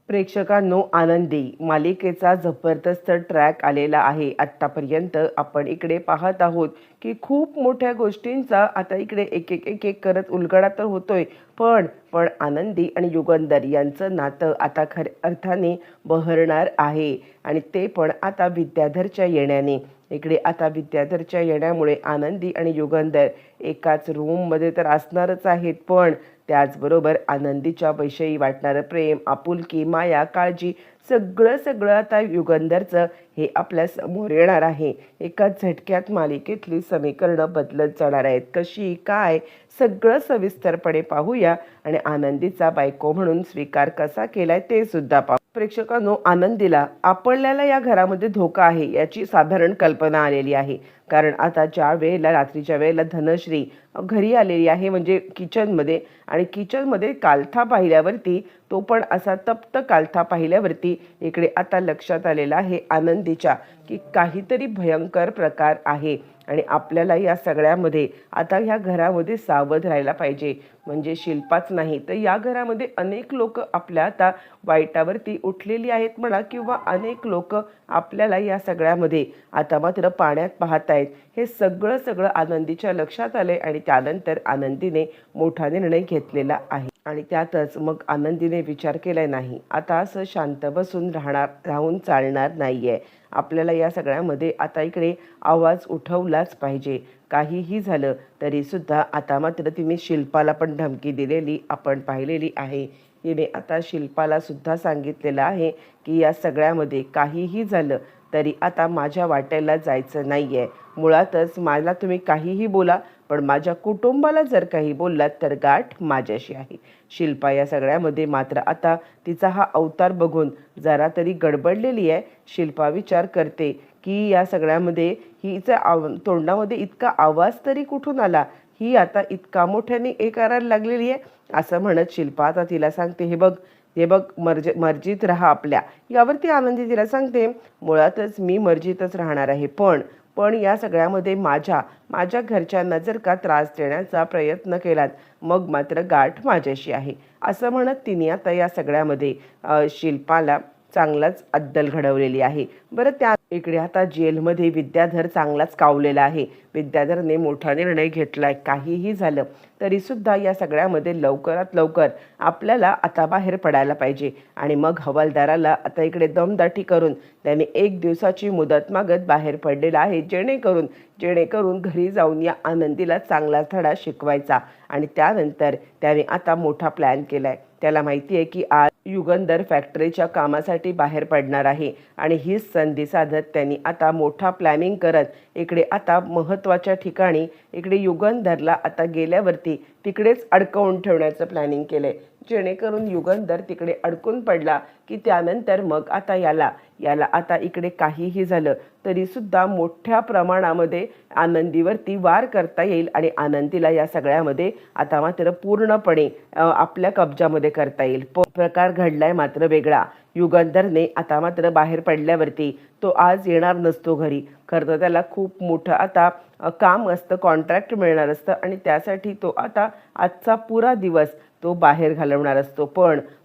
प्रेक्षकांनो, आनंदी मालिकेचा जबरदस्त ट्रॅक आलेला आहे. आत्तापर्यंत आपण इकडे पाहत आहोत की खूप मोठ्या गोष्टींचा आता इकडे एक एक एक एक करत उलगडा तर होतोय. पण पण आनंदी आणि युगंधर यांचं नातं आता खऱ्या अर्थाने बहरणार आहे. आणि ते पण आता विद्याधरच्या येण्याने. इकडे आता विद्याधरच्या येण्यामुळे आनंदी आणि युगंधर एकाच रूममध्ये तर असणारच आहेत, पण त्याचबरोबर आनंदीच्या विषयी वाटणारं प्रेम, आपुलकी, माया, काळजी सगळं सगळं आता युगंधरचं हे आपल्या समोर येणार आहे. एकाच झटक्यात मालिकेतली समीकरणं बदलत जाणार आहेत. कशी काय सगळं सविस्तरपणे पाहूया आणि आनंदीचा बायको म्हणून स्वीकार कसा केलाय ते सुद्धा पाहू. प्रेक्षकांनो, आनंदीला आपल्याला या घरामध्ये धोका आहे याची साधारण कल्पना आलेली आहे. कारण आता ज्या वेळेला रात्रीच्या वेळेला धनश्री घरी आलेली आहे, म्हणजे किचनमध्ये, आणि किचनमध्ये कालथा पाहिल्यावरती, तो पण असा तप्त कालथा पाहिल्यावरती इकडे आता लक्षात आलेलं आहे आनंदीच्या की काहीतरी भयंकर प्रकार आहे. आणि आपल्याला या सगळ्यामध्ये आता ह्या घरामध्ये सावध राहायला पाहिजे. म्हणजे शिल्पाच नाही तर या घरामध्ये अनेक लोक आपल्या आता वाईटावरती उठलेली आहेत म्हणा, किंवा अनेक लोक आपल्याला या सगळ्यामध्ये आता मात्र पाण्यात पाहत आहेत. हे सगळं सगळं आनंदीच्या लक्षात आले आणि त्यानंतर आनंदीने मोठा निर्णय घेतलेला आहे. आणि त्यातच मग आनंदीने विचार केलाय, नाही आता असं शांत बसून राहून चालणार नाहीये. आपल्याला या सगळ्यामध्ये आता इकडे आवाज उठवलाच पाहिजे. काहीही झालं तरी सुद्धा आता मात्र तिने शिल्पाला पण धमकी दिलेली आपण पाहिलेली आहे. तिने आता शिल्पाला सुद्धा सांगितलेलं आहे की या सगळ्यामध्ये काहीही झालं तरी आता माझ्या वाट्याला जायचं नाही आहे. मुळातच मला तुम्ही काहीही बोला, पण माझ्या कुटुंबाला जर काही बोललात तर गाठ माझ्याशी आहे. शिल्पा या सगळ्यामध्ये मात्र आता तिचा हा अवतार बघून जरा तरी गडबडलेली आहे. शिल्पा विचार करते की या सगळ्यामध्ये हिच्या तोंडामध्ये इतका आवाज तरी कुठून आला, ही आता इतका मोठ्याने करायला लागलेली आहे. असं म्हणत शिल्पा आता तिला सांगते, हे बघ मर्जीत राहा आपल्या. यावरती आनंदी तिला सांगते, मुळातच मी मर्जीतच राहणार आहे, पण या सगळ्यामध्ये माझ्या घरच्यांना जर का त्रास देण्याचा प्रयत्न केलात मग मात्र गाठ माझ्याशी आहे. असं म्हणत तिने आता या सगळ्यामध्ये शिल्पाला चांगलाच अद्दल घडवलेली आहे. बरं, त्या इकडे आता जेलमध्ये विद्याधर चांगलाच कावलेला आहे. विद्याधरने मोठा निर्णय घेतलाय. काहीही झालं तरी सुद्धा या सगळ्यामध्ये लवकरात लवकर आपल्याला आता बाहेर पडायला पाहिजे. आणि मग हवालदाराला आता इकडे दमदाटी करून त्याने 1 दिवसाची मुदत मागत बाहेर पडलेला आहे, जेणेकरून घरी जाऊन या आनंदीला चांगला धडा शिकवायचा. आणि त्यानंतर त्याने आता मोठा प्लॅन केलाय. त्याला माहिती आहे की आज युगंधर फॅक्टरीच्या कामासाठी बाहेर पडणार आहे आणि हीच संधी साधत त्यांनी आता मोठा प्लॅनिंग करत इकडे आता महत्त्वाच्या ठिकाणी इकडे युगंधरला आता गेल्यावरती तिकडेच अडकवून ठेवण्याचं प्लॅनिंग केलंय. जेणेकरून युगंधर तिकडे अडकून पडला की त्यानंतर मग आता याला आता इकडे काहीही झालं तरी सुद्धा मोठ्या प्रमाणामध्ये आनंदीवरती वार करता येईल आणि आनंदीला या सगळ्यामध्ये आता मात्र पूर्णपणे आपल्या कब्जामध्ये करता येईल. प्रकार घडलाय मात्र वेगळा. युगंधरने आता मात्र बाहेर पडल्यावरती तो आज येणार नसतो घरी. खरं तर त्याला खूप मोठं आता काम असतं, कॉन्ट्रॅक्ट मिळणार असतं आणि त्यासाठी तो आता आजचा पुरा दिवस तो बाहेर घालवणार असतो.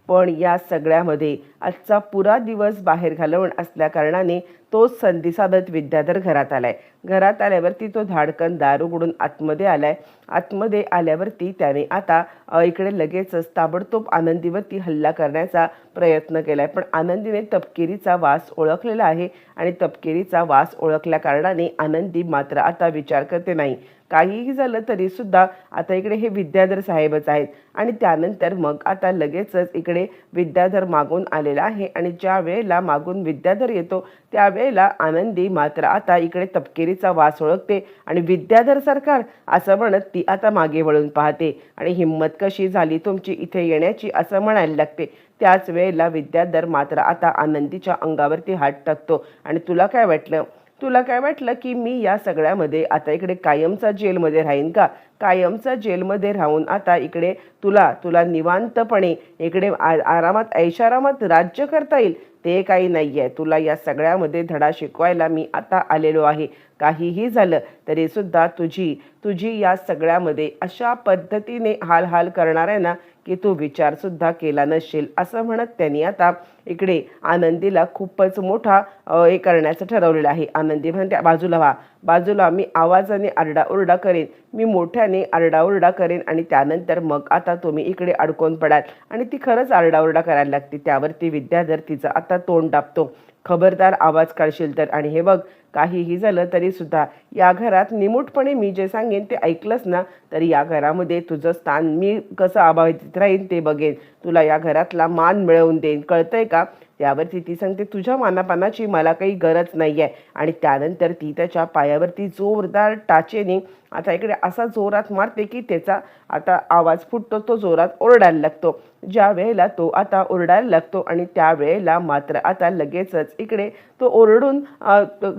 पण या सगळ्यामध्ये आजचा पुरा दिवस बाहेर घालवण असल्या कारणाने तोच संधी साधत विद्याधर घरात आलाय. घरात आल्यावरती तो धाडकन दार उघडून आतमध्ये आलाय. आतमध्ये आल्यावरती त्याने आता इकडे लगेचच ताबडतोब आनंदीवरती हल्ला करण्याचा प्रयत्न केलाय. पण आनंदीने तपकिरीचा वास ओळखलेला आहे आणि तपकिरीचा वास ओळखल्या कारणाने आनंदी मात्र आता विचार करते, नाही काहीही झालं तरी सुद्धा आता इकडे हे विद्याधर साहेबच आहेत. आणि त्यानंतर मग आता लगेचच इकडे विद्याधर मागून आलेला आहे आणि ज्या वेळेला मागून विद्याधर येतो त्यावेळेला आनंदी मात्र आता इकडे तपकिरीचा वास ओळखते आणि विद्याधर सरकार असं म्हणत ती आता मागे वळून पाहते आणि हिम्मत कशी झाली तुमची इथे येण्याची असं म्हणायला लागते. त्याच वेळेला विद्याधर मात्र आता आनंदीच्या अंगावरती हात टाकतो आणि तुला काय वाटलं की मी या सगळ्यामध्ये आता इकडे कायमचा जेलमध्ये राहीन का? कायमचा जेलमध्ये राहून आता इकडे तुला निवांतपणे इकडे आरामात ऐशारामात राज्य करता येईल ते काही नाही आहे. तुला या सगळ्यामध्ये धडा शिकवायला मी आता आलेलो आहे. काहीही झालं तरी सुद्धा तुझी या सगळ्यामध्ये अशा पद्धतीने हाल करणार आहे ना की तू विचारसुद्धा केला नसशील, असं म्हणत त्यांनी आता इकडे आनंदीला खूपच मोठा हे करण्याचं ठरवलेलं आहे. आनंदी म्हणते, बाजूला व्हा, बाजूला, मी आवाजाने आरडाओरडा करेन, मी मोठ्याने आरडाओरडा करेन आणि त्यानंतर मग आता तुम्ही इकडे अडकून पडाल. आणि ती खरंच आरडाओरडा करायला लागते. त्यावरती विद्याधर तिचं आता तोंड दाबतो, खबरदार आवाज काढशील तर. आणि हे बघ, काहीही झालं तरी सुद्धा या घरात निमूटपणे मी जे सांगेन ते ऐकलंस ना, तर या घरामध्ये तुझं स्थान मी कसं अबाधित राहीन ते बघेन, तुला या घरातला मान मिळवून देईन, कळतंय का? त्यावरती ती सांगते, तुझ्या मानापानाची मला काही गरज नाही आहे. आणि त्यानंतर ती त्याच्या पायावरती जोरदार टाचेने आता इकडे असा जोरात मारते की त्याचा आता आवाज फुटतो, तो जोरात ओरडायला लागतो. ज्या वेळेला तो आता ओरडायला लागतो आणि त्यावेळेला मात्र आता लगेचच इकडे तो ओरडून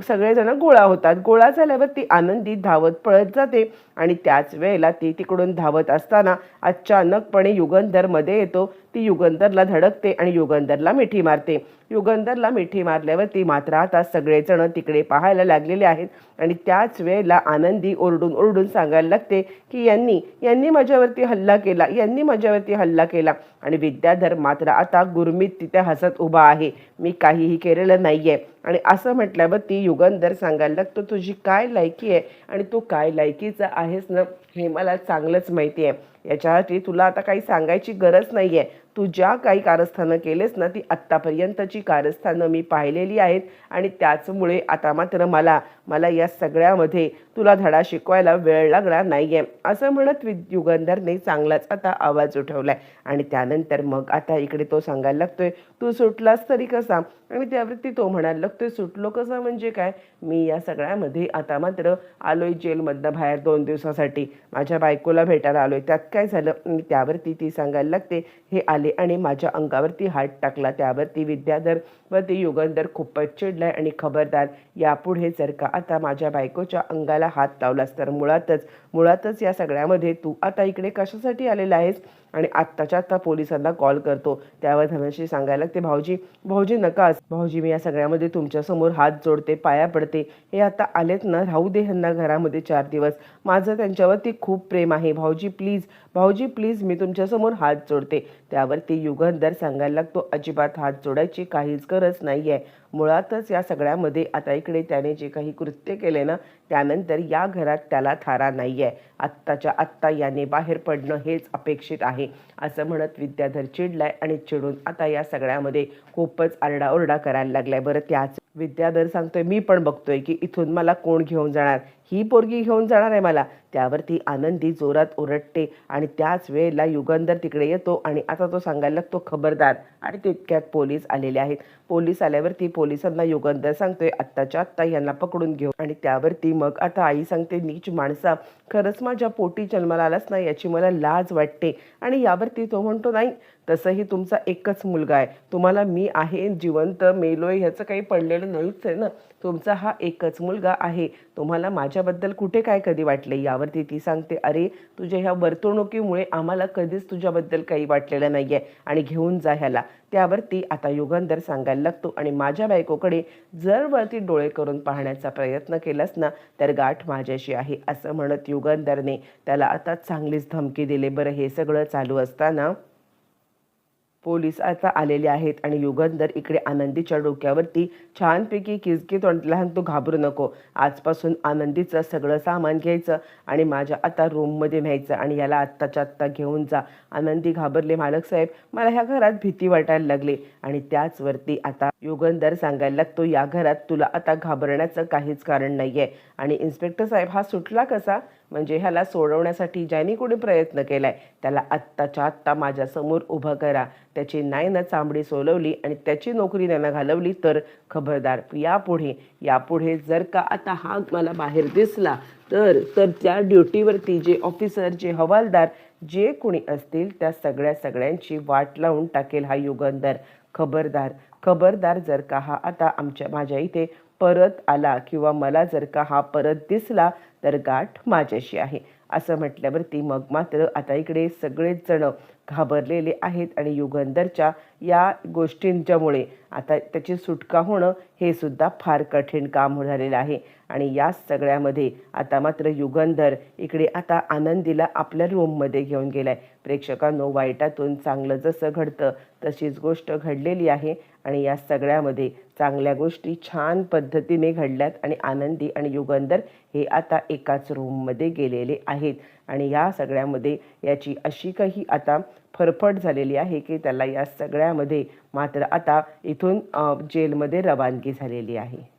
सगळेजण गोळा होतात. गोळा झाल्यावरती आनंदी धावत पळत जाते आणि त्याच वेळेला ती तिकडून धावत असताना अचानकपणे युगंधर मध्ये येतो. ती युगंधरला धडकते आणि युगंधरला मिठी मारते. युगंधरला मिठी मारल्यावरती मात्र आता सगळेजण तिकडे पाहायला लागलेले आहेत. आणि त्याच वेळेला आनंदी ओरडून ओरडून सांगायला लागते की यांनी माझ्यावरती हल्ला केला, यांनी माझ्यावरती हल्ला केला. आणि विद्याधर मात्र आता गुरमीत तिथे हसत उभा आहे, मी काहीही केलेलं नाहीये. आणि असं म्हटल्यावर ती युगंधर सांगायला लागतो, तुझी काय लायकी आहे आणि तू काय लायकीचा आहेस ना, हे मला चांगलंच माहिती आहे. याच्यासाठी तुला आता काही सांगायची गरज नाही आहे. तू ज्या काही कारस्थानं केलेस ना, ती आत्तापर्यंतची कारस्थानं मी पाहिलेली आहेत. आणि त्याचमुळे आता मात्र मला या सगळ्यामध्ये तुला धडा शिकवायला वेळ लागणार नाही आहे, असं म्हणत युगंधरने चांगलाच आता आवाज उठवलाय. आणि त्यानंतर मग आता इकडे तो सांगायला लागतोय, तू सुटलास तरी कसा? आणि त्यावरती तो म्हणायला लागतोय, सुटलो कसा म्हणजे काय? मी या सगळ्यामध्ये आता मात्र आलोय जेलमधनं बाहेर 2 दिवसासाठी, माझ्या बायकोला भेटायला आलोय, त्यात काय झालं? आणि त्यावरती ती सांगायला लागते, हे आले आणि माझ्या अंगावरती हात टाकला. त्यावरती विद्याधर व ती युगंधर खूपच चिडलाय आणि खबरदार, यापुढे जर का आता माझ्या बायकोच्या अंगाला हात लावलास तर मुळातच या सगळ्यामध्ये तू आता इकडे कशासाठी आलेला आहेस? आणि आत्ताच्या आत्ता पोलिसांना कॉल करतो. त्यावर धनश्री सांगायला लागते, भाऊजी नकाच, भाऊजी मी या सगळ्यामध्ये तुमच्यासमोर हात जोडते, पाया पडते, हे आता आलेत ना, राहू दे ह्यांना घरामध्ये 4 दिवस, माझं त्यांच्यावरती खूप प्रेम आहे, भाऊजी प्लीज मी तुमच्यासमोर हात जोडते. त्यावरती युगंधर सांगायला लागतो, अजिबात हात जोडायची काहीच गरज नाही आहे. मुळातच या सगळ्यामध्ये आता इकडे त्याने जे काही कृत्य केले ना, त्यानंतर या घरात त्याला थारा नाही आहे. आत्ताच्या आत्ता याने बाहेर पडणं हेच अपेक्षित आहे, असं म्हणत विद्याधर चिडलाय आणि चिडून आता या सगळ्यामध्ये खूपच आरडाओरडा करायला लागलाय. बरं, त्याच विद्याधर सांगतोय, मी पण बघतोय की इथून मला कोण घेऊन जाणार, ही पोरगी घेऊन जाणार आहे मला. त्यावरती आनंदी जोरात ओरडते आणि त्याच वेळेला युगंधर तिकडे येतो आणि आता तो सांगायला लागतो, खबरदार. आणि तितक्यात पोलीस आलेले आहेत. पोलीस आल्यावरती पोलिसांना युगंधर सांगतोय, आत्ताच्या आत्ता यांना पकडून घेऊ. आणि त्यावरती मग आता आई सांगते, नीच माणसा, खरंच माझ्या पोटी जन्माला आलाच नाही याची मला लाज वाटते. आणि यावरती तो म्हणतो, नाही, तसंही तुमचा एकच मुलगा आहे, तुम्हाला मी आहे जिवंत मेलोय ह्याचं काही पडलेलं नाहीच आहे ना, तुमचा हा एकच मुलगा आहे, तुम्हाला माझ्याबद्दल कुठे काय कधी वाटले? यावरती ती सांगते, अरे तुझ्या ह्या वर्तणुकीमुळे आम्हाला कधीच तुझ्याबद्दल काही वाटलेलं नाही आहे आणि घेऊन जा ह्याला. त्यावरती आता युगंधर सांगायला लागतो, आणि माझ्या बायकोकडे जर वरती डोळे करून पाहण्याचा प्रयत्न केलास ना, तर गाठ माझ्याशी आहे, असं म्हणत युगंधरने त्याला आता चांगलीच धमकी दिली. बरं, हे सगळं चालू असताना पोलीस आता आलेले आहेत आणि युगंधर इकडे आनंदीच्या डोक्यावरती छानपैकी किसकी तोंडला, तू घाबरू नको, आजपासून आनंदीचं सगळं सामान घ्यायचं आणि माझ्या आता रूममध्ये न्यायचं आणि याला आत्ताच्या आत्ता घेऊन जा. आनंदी घाबरले, मालक साहेब मला ह्या घरात भीती वाटायला लागली. आणि त्याचवरती आता युगंधर सांगायला लागतो, या घरात तुला आता घाबरण्याचं काहीच कारण नाही आहे. आणि इन्स्पेक्टर साहेब, हा सुटला कसा? म्हणजे ह्याला सोडवण्यासाठी ज्यांनी कोणी प्रयत्न केलाय त्याला आत्ताच्या आत्ता माझ्यासमोर उभं करा. त्याची नायनं चांबडी सोलवली आणि त्याची नोकरी त्यांना घालवली तर खबरदार, यापुढे जर का आता हा मला बाहेर दिसला तर त्या ड्युटीवरती जे ऑफिसर, जे हवालदार, जे कोणी असतील त्या सगळ्यांची वाट लावून टाकेल हा युगंधर. खबरदार जर का हा आता माझ्या इथे परत आला किंवा मला जर का हा परत दिसला तर गाठ माझ्याशी आहे, असं म्हटल्यावरती मग मात्र आता इकडे सगळेच जण घाबरलेले आहेत आणि युगंधरच्या या गोष्टींच्यामुळे आता त्याची सुटका होणं हे सुद्धा फार कठीण काम झालेलं आहे. आणि या सगळ्यामध्ये आता मात्र युगंधर इकडे आता आनंदीला आपल्या रूममध्ये घेऊन गेलाय. प्रेक्षकांनो, वाईटातून चांगलं जसं घडतं तशीच गोष्ट घडलेली आहे आणि या सगळ्यामध्ये चांगल्या गोष्टी छान पद्धतीने घडल्यात आणि आनंदी आणि युगंधर हे आता एकाच रूममध्ये गेलेले आहेत. आणि या सगळ्यामध्ये याची अशी काही आता फरफट झालेली आहे की त्याला या सगळ्यामध्ये मात्र आता इथून जेलमध्ये रवानगी झालेली आहे.